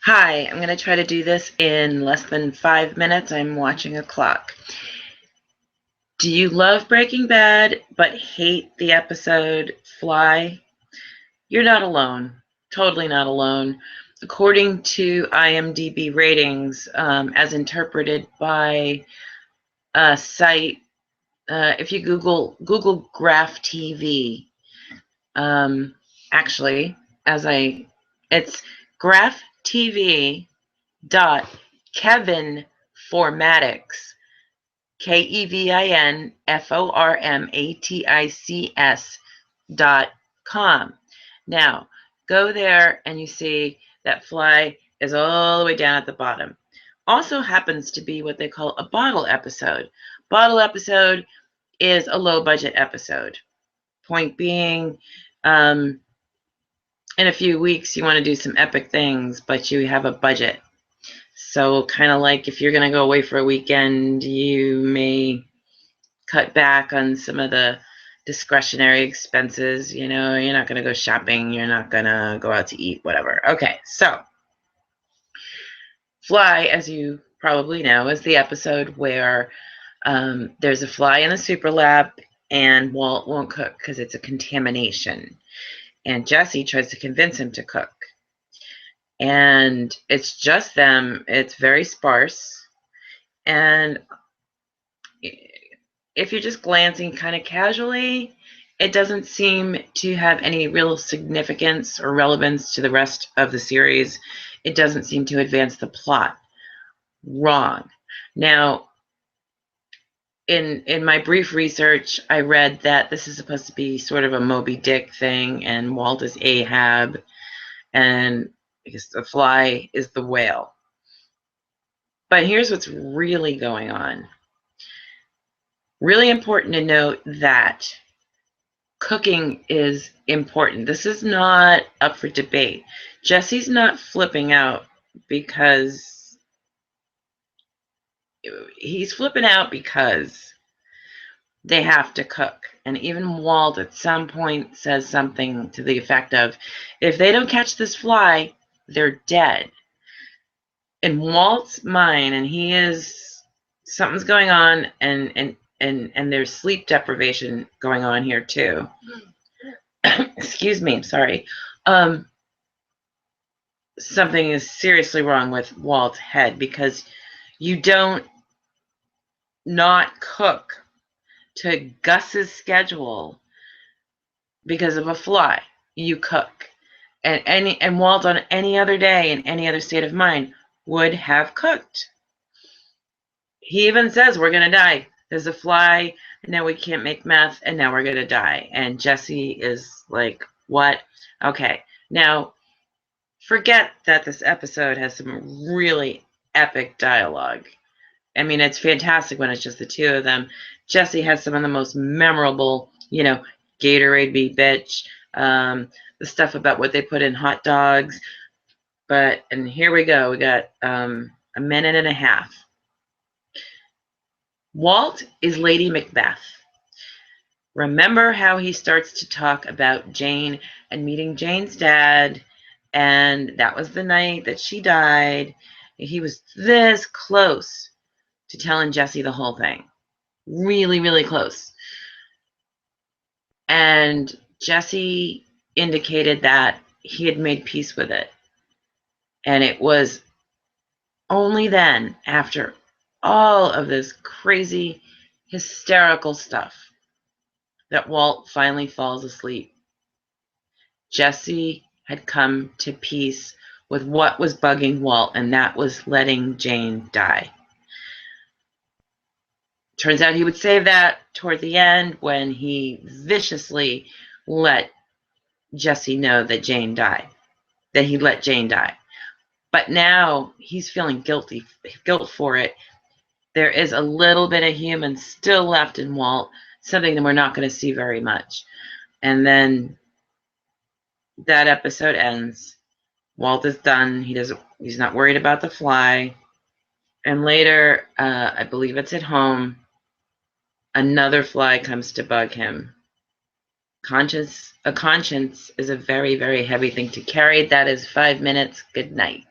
Hi, I'm going to try to do this in less than 5 minutes. I'm watching a clock. Do you love Breaking Bad but hate the episode Fly? You're not alone. Totally not alone. According to IMDb ratings, as interpreted by a site, if you Google Graph TV, actually, it's Graph TV dot Kevin Formatics, KevinFormatics.com. Now, go there and you see that Fly is all the way down at the bottom. Also happens to be what they call a bottle episode. Bottle episode is a low budget episode. Point being, in a few weeks you want to do some epic things, but you have a budget. So kind of like if you're going to go away for a weekend, you may cut back on some of the discretionary expenses. You know, you're not going to go shopping. You're not going to go out to eat, whatever. Okay, so Fly, as you probably know, is the episode where there's a fly in the super lab and Walt won't cook because it's a contamination. And Jesse tries to convince him to cook. And it's just them. It's very sparse. And if you're just glancing kind of casually, it doesn't seem to have any real significance or relevance to the rest of the series. It doesn't seem to advance the plot. Wrong. Now, in my brief research, I read that this is supposed to be sort of a Moby Dick thing, and Walt is Ahab, and because the fly is the whale. But here's what's really going on. Really important to note that cooking is important. This is not up for debate. Jesse's not flipping out because he's flipping out because they have to cook. And even Walt at some point says something to the effect of, if they don't catch this fly, they're dead. In Walt's mind, and something's going on, and there's sleep deprivation going on here too. Excuse me, I'm sorry. Something is seriously wrong with Walt's head, because you don't not cook to Gus's schedule because of a fly. You cook. And Walt on any other day in any other state of mind would have cooked. He even says, we're going to die. There's a fly, and now we can't make meth, and now we're going to die. And Jesse is like, what? Okay. Now, forget that this episode has some really epic dialogue. I mean, it's fantastic when it's just the two of them. Jesse has some of the most memorable, Gatorade be bitch, the stuff about what they put in hot dogs. And here we go. We got a minute and a half. Walt is Lady Macbeth. Remember how he starts to talk about Jane and meeting Jane's dad, and that was the night that she died. He was this close to telling Jesse the whole thing. Really, really close. And Jesse indicated that he had made peace with it. And it was only then, after all of this crazy, hysterical stuff, that Walt finally falls asleep. Jesse had come to peace with what was bugging Walt, and that was letting Jane die. Turns out he would save that toward the end when he viciously let Jesse know that Jane died, that he let Jane die. But now he's feeling guilt for it. There is a little bit of human still left in Walt, something that we're not going to see very much. And then that episode ends. Walt is done. He's not worried about the fly. And later, I believe it's at home, another fly comes to bug him. A conscience is a very, very heavy thing to carry. That is 5 minutes. Good night.